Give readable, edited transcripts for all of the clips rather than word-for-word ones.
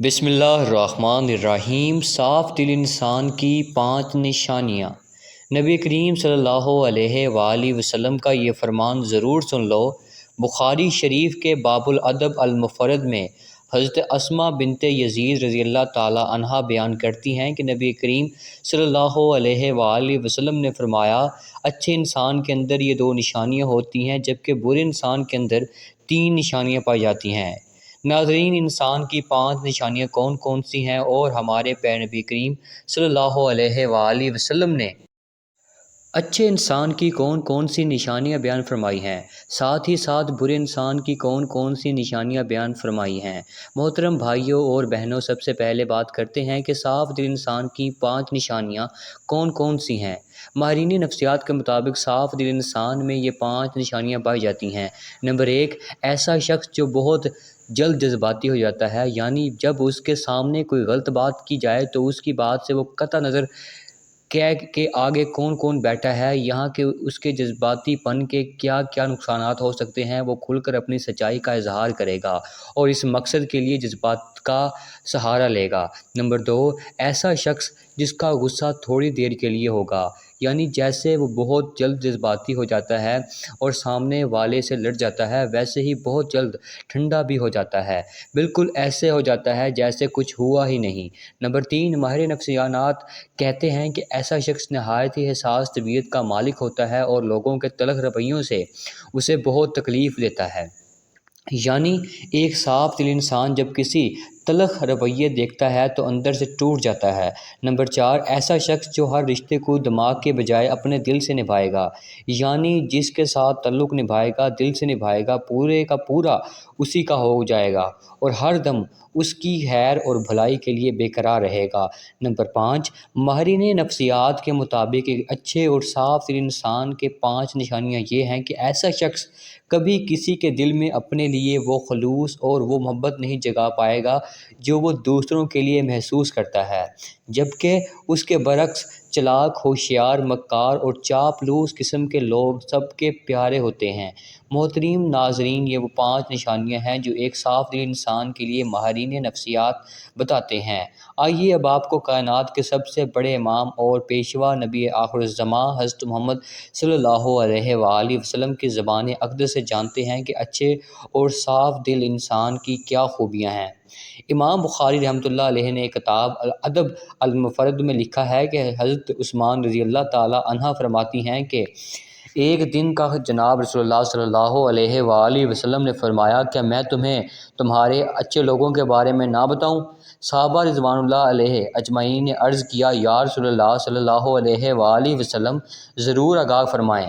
بسم اللہ الرحمن الرحیم۔ صاف دل انسان کی 5 نشانیاں۔ نبی کریم صلی اللہ علیہ وآلہ وسلم کا یہ فرمان ضرور سن لو۔ بخاری شریف کے باب الادب المفرد میں حضرت اسماء بنت یزید رضی اللہ تعالی عنہا بیان کرتی ہیں کہ نبی کریم صلی اللہ علیہ وآلہ وسلم نے فرمایا، اچھے انسان کے اندر یہ 2 نشانیاں ہوتی ہیں جبکہ برے انسان کے اندر 3 نشانیاں پائی جاتی ہیں۔ ناظرین، انسان کی 5 نشانیاں کون کون سی ہیں اور ہمارے پیارے نبی کریم صلی اللہ علیہ وآلہ وسلم نے اچھے انسان کی کون کون سی نشانیاں بیان فرمائی ہیں، ساتھ ہی ساتھ برے انسان کی کون کون سی نشانیاں بیان فرمائی ہیں۔ محترم بھائیوں اور بہنوں، سب سے پہلے بات کرتے ہیں کہ صاف دل انسان کی 5 نشانیاں کون کون سی ہیں۔ ماہرین نفسیات کے مطابق صاف دل انسان میں یہ 5 نشانیاں پائی جاتی ہیں۔ نمبر 1، ایسا شخص جو بہت جلد جذباتی ہو جاتا ہے، یعنی جب اس کے سامنے کوئی غلط بات کی جائے تو اس کی بات سے وہ قطع نظر کہ آگے کون کون بیٹھا ہے، یہاں کہ اس کے جذباتی پن کے کیا کیا نقصانات ہو سکتے ہیں، وہ کھل کر اپنی سچائی کا اظہار کرے گا اور اس مقصد کے لیے جذبات کا سہارا لے گا۔ نمبر 2، ایسا شخص جس کا غصہ تھوڑی دیر کے لیے ہوگا، یعنی جیسے وہ بہت جلد جذباتی ہو جاتا ہے اور سامنے والے سے لڑ جاتا ہے، ویسے ہی بہت جلد ٹھنڈا بھی ہو جاتا ہے، بالکل ایسے ہو جاتا ہے جیسے کچھ ہوا ہی نہیں۔ نمبر 3، ماہر نفسیات کہتے ہیں کہ ایسا شخص نہایت ہی حساس طبیعت کا مالک ہوتا ہے اور لوگوں کے تلخ رویوں سے اسے بہت تکلیف دیتا ہے، یعنی ایک صاف دل انسان جب کسی تلخ رویے دیکھتا ہے تو اندر سے ٹوٹ جاتا ہے۔ نمبر 4، ایسا شخص جو ہر رشتے کو دماغ کے بجائے اپنے دل سے نبھائے گا، یعنی جس کے ساتھ تعلق نبھائے گا، دل سے نبھائے گا، پورے کا پورا اسی کا ہو جائے گا اور ہر دم اس کی خیر اور بھلائی کے لیے بے قرار رہے گا۔ نمبر 5، ماہرین نفسیات کے مطابق ایک اچھے اور صاف دل انسان کے 5 نشانیاں یہ ہیں کہ ایسا شخص کبھی کسی کے دل میں اپنے لیے وہ خلوص اور وہ محبت نہیں جگا پائے گا جو وہ دوسروں کے لیے محسوس کرتا ہے، جبکہ اس کے برعکس چالاک، ہوشیار، مکار اور چاپلوس قسم کے لوگ سب کے پیارے ہوتے ہیں۔ محترم ناظرین، یہ وہ 5 نشانیاں ہیں جو ایک صاف دل انسان کے لیے ماہرین نفسیات بتاتے ہیں۔ آئیے اب آپ کو کائنات کے سب سے بڑے امام اور پیشوا نبی آخر الزماں حضرت محمد صلی اللہ علیہ وآلہ وسلم کی زبان اقدس سے جانتے ہیں کہ اچھے اور صاف دل انسان کی کیا خوبیاں ہیں۔ امام بخاری رحمۃ اللہ علیہ نے ایک کتاب الادب المفرد میں لکھا ہے کہ حضرت عثمان رضی اللہ تعالی عنہ فرماتی ہیں کہ ایک دن کا جناب رسول اللہ صلی اللہ علیہ وآلہ وسلم نے فرمایا، کیا میں تمہیں تمہارے اچھے لوگوں کے بارے میں نہ بتاؤں؟ صحابہ رضوان اللہ علیہ اجمعین نے عرض کیا، یا رسول اللہ صلی اللہ علیہ وآلہ وسلم، ضرور آگاہ فرمائیں۔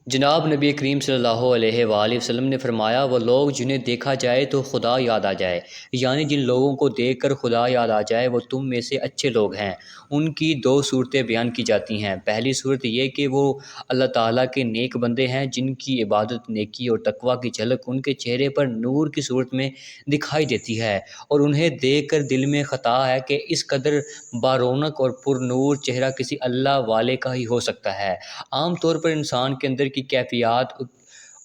جناب نبی کریم صلی اللہ علیہ وآلہ وسلم نے فرمایا، وہ لوگ جنہیں دیکھا جائے تو خدا یاد آ جائے، یعنی جن لوگوں کو دیکھ کر خدا یاد آ جائے وہ تم میں سے اچھے لوگ ہیں۔ ان کی 2 صورتیں بیان کی جاتی ہیں۔ پہلی صورت یہ کہ وہ اللہ تعالیٰ کے نیک بندے ہیں جن کی عبادت، نیکی اور تقویٰ کی جھلک ان کے چہرے پر نور کی صورت میں دکھائی دیتی ہے اور انہیں دیکھ کر دل میں خطا ہے کہ اس قدر بارونق اور پر نور چہرہ کسی اللہ والے کا ہی ہو سکتا ہے۔ عام طور پر انسان کے اندر کی کیفیات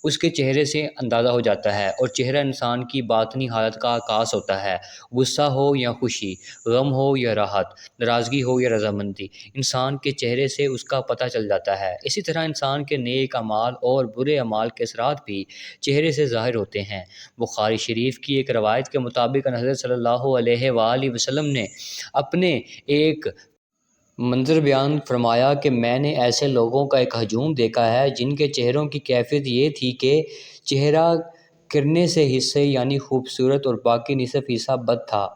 اس کے چہرے سے اندازہ ہو جاتا ہے اور چہرہ انسان کی باطنی حالت کا عکاس ہوتا ہے۔ غصہ ہو یا خوشی، غم ہو یا راحت، ناراضگی ہو یا رضامندی، انسان کے چہرے سے اس کا پتہ چل جاتا ہے۔ اسی طرح انسان کے نیک اعمال اور برے اعمال کے اثرات بھی چہرے سے ظاہر ہوتے ہیں۔ بخاری شریف کی ایک روایت کے مطابق حضرت صلی اللہ علیہ وآلہ وسلم نے اپنے ایک منظر بیان فرمایا کہ میں نے ایسے لوگوں کا ایک ہجوم دیکھا ہے جن کے چہروں کی کیفیت یہ تھی کہ چہرہ کرنے سے حصے یعنی خوبصورت اور باقی نصف حصہ بد تھا۔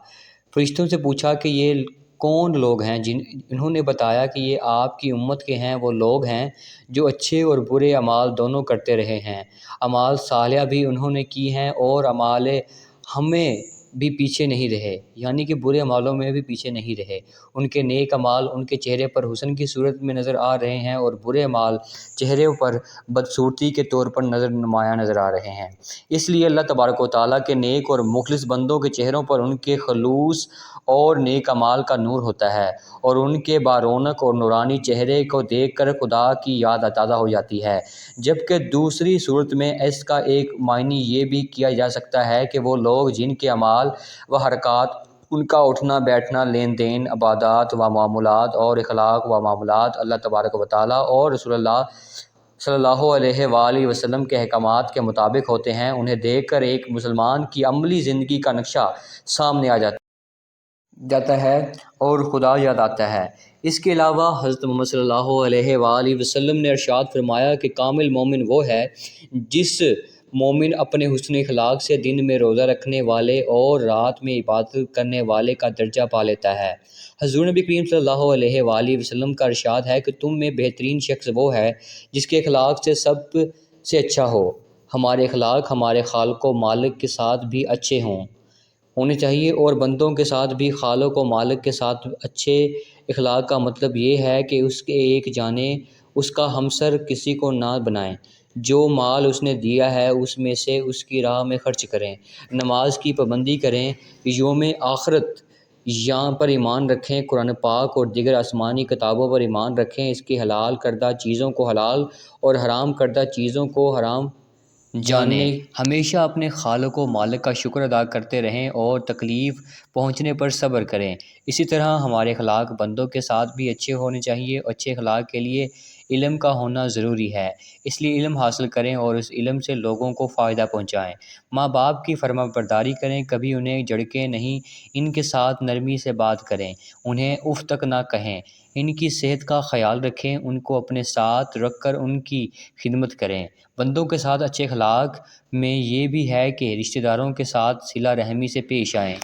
فرشتوں سے پوچھا کہ یہ کون لوگ ہیں؟ انہوں نے بتایا کہ یہ آپ کی امت کے ہیں، وہ لوگ ہیں جو اچھے اور برے اعمال دونوں کرتے رہے ہیں، اعمال صالحہ بھی انہوں نے کی ہیں اور اعمال ہمیں بھی پیچھے نہیں رہے، یعنی کہ برے اعمالوں میں بھی پیچھے نہیں رہے۔ ان کے نیک اعمال ان کے چہرے پر حسن کی صورت میں نظر آ رہے ہیں اور برے اعمال چہرے پر بدصورتی کے طور پر نمایاں نظر آ رہے ہیں۔ اس لیے اللہ تبارک و تعالیٰ کے نیک اور مخلص بندوں کے چہروں پر ان کے خلوص اور نیک اعمال کا نور ہوتا ہے اور ان کے بارونق اور نورانی چہرے کو دیکھ کر خدا کی یاد تازہ ہو جاتی ہے۔ جبکہ دوسری صورت میں اس کا ایک معنی یہ بھی کیا جا سکتا ہے کہ وہ لوگ جن کے اعمال افعال و حرکات، ان کا اٹھنا بیٹھنا، لین دین، عبادات و معاملات اور اخلاق و معاملات اللہ تبارک و تعالیٰ اور رسول اللہ صلی اللہ علیہ وآلہ وسلم کے احکامات کے مطابق ہوتے ہیں، انہیں دیکھ کر ایک مسلمان کی عملی زندگی کا نقشہ سامنے آ جاتا ہے اور خدا یاد آتا ہے۔ اس کے علاوہ حضرت محمد صلی اللہ علیہ وآلہ وسلم نے ارشاد فرمایا کہ کامل مومن وہ ہے جس مومن اپنے حسن اخلاق سے دن میں روزہ رکھنے والے اور رات میں عبادت کرنے والے کا درجہ پا لیتا ہے۔ حضور نبی کریم صلی اللہ علیہ وآلہ وسلم کا ارشاد ہے کہ تم میں بہترین شخص وہ ہے جس کے اخلاق سے سب سے اچھا ہو۔ ہمارے اخلاق ہمارے خالق و مالک کے ساتھ بھی اچھے ہونے چاہیے، اور بندوں کے ساتھ بھی خالق و مالک کے ساتھ اچھے اخلاق کا مطلب یہ ہے کہ اس کے ایک جانیں اس کا ہمسر کسی کو نہ بنائیں، جو مال اس نے دیا ہے اس میں سے اس کی راہ میں خرچ کریں، نماز کی پابندی کریں، یوم آخرت یہاں پر ایمان رکھیں، قرآن پاک اور دیگر آسمانی کتابوں پر ایمان رکھیں، اس کی حلال کردہ چیزوں کو حلال اور حرام کردہ چیزوں کو حرام جانیں، ہمیشہ اپنے خالق و مالک کا شکر ادا کرتے رہیں اور تکلیف پہنچنے پر صبر کریں۔ اسی طرح ہمارے اخلاق بندوں کے ساتھ بھی اچھے ہونے چاہیے۔ اچھے اخلاق کے لیے علم کا ہونا ضروری ہے، اس لیے علم حاصل کریں اور اس علم سے لوگوں کو فائدہ پہنچائیں۔ ماں باپ کی فرما برداری کریں، کبھی انہیں جھڑکیں نہیں، ان کے ساتھ نرمی سے بات کریں، انہیں اف تک نہ کہیں، ان کی صحت کا خیال رکھیں، ان کو اپنے ساتھ رکھ کر ان کی خدمت کریں۔ بندوں کے ساتھ اچھے اخلاق میں یہ بھی ہے کہ رشتہ داروں کے ساتھ صلہ رحمی سے پیش آئیں،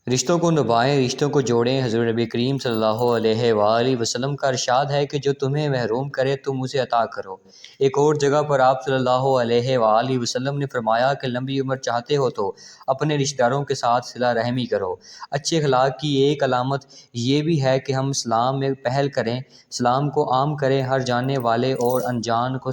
رشتوں کو نبھائیں، رشتوں کو جوڑیں۔ حضور نبی کریم صلی اللہ علیہ وآلہ وسلم کا ارشاد ہے کہ جو تمہیں محروم کرے تم اسے عطا کرو۔ ایک اور جگہ پر آپ صلی اللہ علیہ وآلہ وسلم نے فرمایا کہ لمبی عمر چاہتے ہو تو اپنے رشتہ داروں کے ساتھ صلہ رحمی کرو۔ اچھے اخلاق کی ایک علامت یہ بھی ہے کہ ہم سلام میں پہل کریں، سلام کو عام کریں، ہر جاننے والے اور انجان کو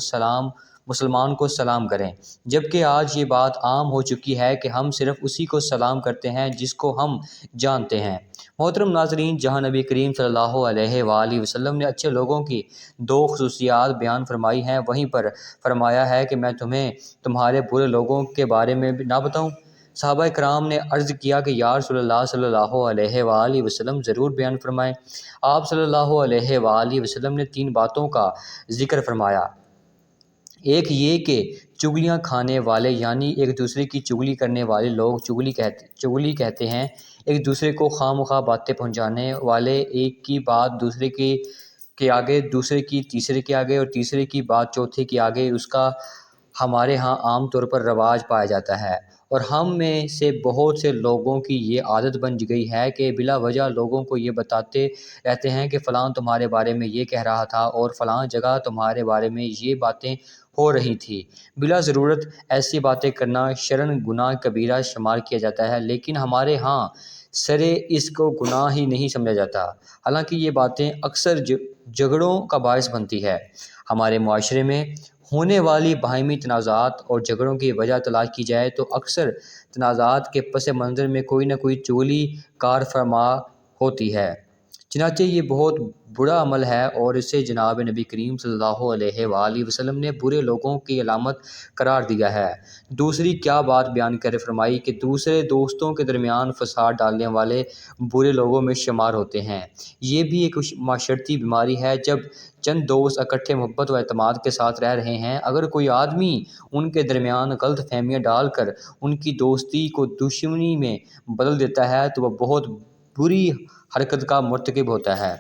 مسلمان کو سلام کریں، جبکہ آج یہ بات عام ہو چکی ہے کہ ہم صرف اسی کو سلام کرتے ہیں جس کو ہم جانتے ہیں۔ محترم ناظرین، جہاں نبی کریم صلی اللہ علیہ وآلہ وسلم نے اچھے لوگوں کی دو خصوصیات بیان فرمائی ہیں، وہیں پر فرمایا ہے کہ میں تمہیں تمہارے برے لوگوں کے بارے میں نہ بتاؤں؟ صحابہ کرام نے عرض کیا کہ یا رسول اللہ صلی اللہ علیہ وآلہ وسلم ضرور بیان فرمائیں۔ آپ صلی اللہ علیہ وآلہ وسلم نے 3 باتوں کا ذکر فرمایا۔ ایک یہ کہ چگلیاں کھانے والے یعنی ایک دوسرے کی چگلی کرنے والے لوگ چگلی کہتے ہیں، ایک دوسرے کو خواہ مخواہ باتیں پہنچانے والے، ایک کی بات دوسرے کے آگے، دوسرے کی تیسرے کے آگے اور تیسرے کی بات چوتھے کے آگے، اس کا ہمارے ہاں عام طور پر رواج پایا جاتا ہے، اور ہم میں سے بہت سے لوگوں کی یہ عادت بن گئی ہے کہ بلا وجہ لوگوں کو یہ بتاتے رہتے ہیں کہ فلاں تمہارے بارے میں یہ کہہ رہا تھا اور فلاں جگہ تمہارے بارے میں یہ باتیں ہو رہی تھی۔ بلا ضرورت ایسی باتیں کرنا شرعاً گناہ کبیرہ شمار کیا جاتا ہے، لیکن ہمارے ہاں سرے اس کو گناہ ہی نہیں سمجھا جاتا، حالانکہ یہ باتیں اکثر جھگڑوں کا باعث بنتی ہے۔ ہمارے معاشرے میں ہونے والی باہمی تنازعات اور جھگڑوں کی وجہ تلاش کی جائے تو اکثر تنازعات کے پس منظر میں کوئی نہ کوئی چغلی کار فرما ہوتی ہے، چنانچہ یہ بہت برا عمل ہے اور اسے جناب نبی کریم صلی اللہ علیہ وآلہ وسلم نے برے لوگوں کی علامت قرار دیا ہے۔ دوسری کیا بات بیان کر فرمائی کہ دوسرے دوستوں کے درمیان فساد ڈالنے والے برے لوگوں میں شمار ہوتے ہیں۔ یہ بھی ایک معاشرتی بیماری ہے۔ جب چند دوست اکٹھے محبت و اعتماد کے ساتھ رہ رہے ہیں، اگر کوئی آدمی ان کے درمیان غلط فہمیاں ڈال کر ان کی دوستی کو دشمنی میں بدل دیتا ہے تو وہ بہت بری حرکت کا مرتکب ہوتا ہے۔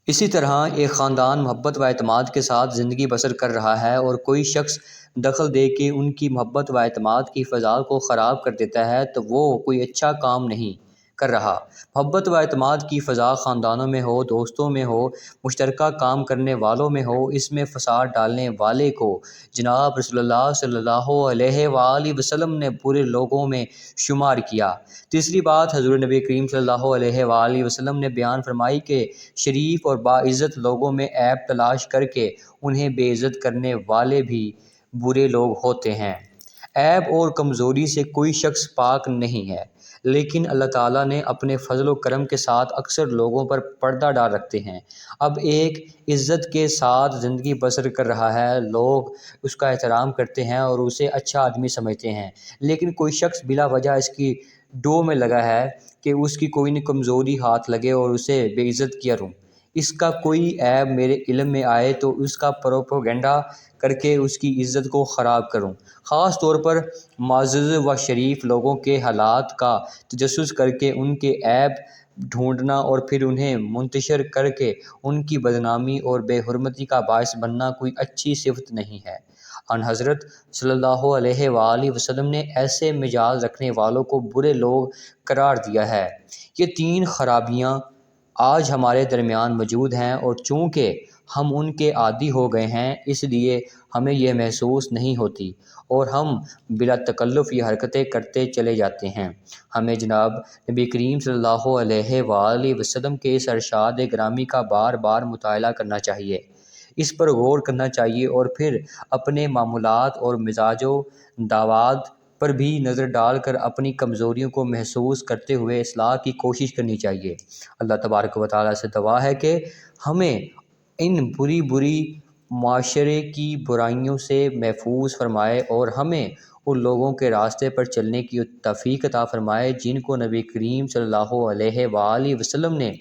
اسی طرح ایک خاندان محبت و اعتماد کے ساتھ زندگی بسر کر رہا ہے اور کوئی شخص دخل دے کے ان کی محبت و اعتماد کی فضا کو خراب کر دیتا ہے تو وہ کوئی اچھا کام نہیں کر رہا۔ محبت و اعتماد کی فضا خاندانوں میں ہو، دوستوں میں ہو، مشترکہ کام کرنے والوں میں ہو، اس میں فساد ڈالنے والے کو جناب رسول اللہ صلی اللہ علیہ وآلہ وسلم نے برے لوگوں میں شمار کیا۔ تیسری بات حضور نبی کریم صلی اللہ علیہ وآلہ وسلم نے بیان فرمائی کہ شریف اور باعزت لوگوں میں عیب تلاش کر کے انہیں بے عزت کرنے والے بھی برے لوگ ہوتے ہیں۔ عیب اور کمزوری سے کوئی شخص پاک نہیں ہے، لیکن اللہ تعالیٰ نے اپنے فضل و کرم کے ساتھ اکثر لوگوں پر پردہ ڈال رکھتے ہیں۔ اب ایک عزت کے ساتھ زندگی بسر کر رہا ہے، لوگ اس کا احترام کرتے ہیں اور اسے اچھا آدمی سمجھتے ہیں، لیکن کوئی شخص بلا وجہ اس کی ڈو میں لگا ہے کہ اس کی کوئی نہ کمزوری ہاتھ لگے اور اسے بے عزت کیا روں۔ اس کا کوئی عیب میرے علم میں آئے تو اس کا پروپیگنڈا کر کے اس کی عزت کو خراب کروں، خاص طور پر معزز و شریف لوگوں کے حالات کا تجسس کر کے ان کے عیب ڈھونڈنا اور پھر انہیں منتشر کر کے ان کی بدنامی اور بے حرمتی کا باعث بننا کوئی اچھی صفت نہیں ہے۔ ان حضرت صلی اللہ علیہ وآلہ وسلم نے ایسے مزاج رکھنے والوں کو برے لوگ قرار دیا ہے۔ یہ تین خرابیاں آج ہمارے درمیان موجود ہیں، اور چونکہ ہم ان کے عادی ہو گئے ہیں اس لیے ہمیں یہ محسوس نہیں ہوتی اور ہم بلا تکلف یہ حرکتیں کرتے چلے جاتے ہیں۔ ہمیں جناب نبی کریم صلی اللہ علیہ وآلہ وسلم کے اس ارشاد گرامی کا بار بار مطالعہ کرنا چاہیے، اس پر غور کرنا چاہیے اور پھر اپنے معمولات اور مزاج و دعوات پر بھی نظر ڈال کر اپنی کمزوریوں کو محسوس کرتے ہوئے اصلاح کی کوشش کرنی چاہیے۔ اللہ تبارک و تعالیٰ سے دعا ہے کہ ہمیں ان بری معاشرے کی برائیوں سے محفوظ فرمائے اور ہمیں ان لوگوں کے راستے پر چلنے کی توفیق عطا فرمائے جن کو نبی کریم صلی اللہ علیہ وآلہ وسلم نے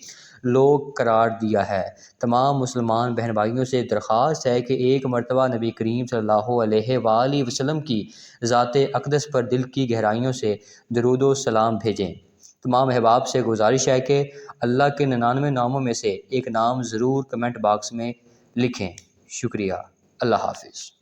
لوگ قرار دیا ہے۔ تمام مسلمان بہن بھائیوں سے درخواست ہے کہ ایک مرتبہ نبی کریم صلی اللہ علیہ وآلہ وسلم کی ذات اقدس پر دل کی گہرائیوں سے درود و سلام بھیجیں۔ تمام احباب سے گزارش ہے کہ اللہ کے 99 ناموں میں سے ایک نام ضرور کمنٹ باکس میں لکھیں۔ شکریہ۔ اللہ حافظ۔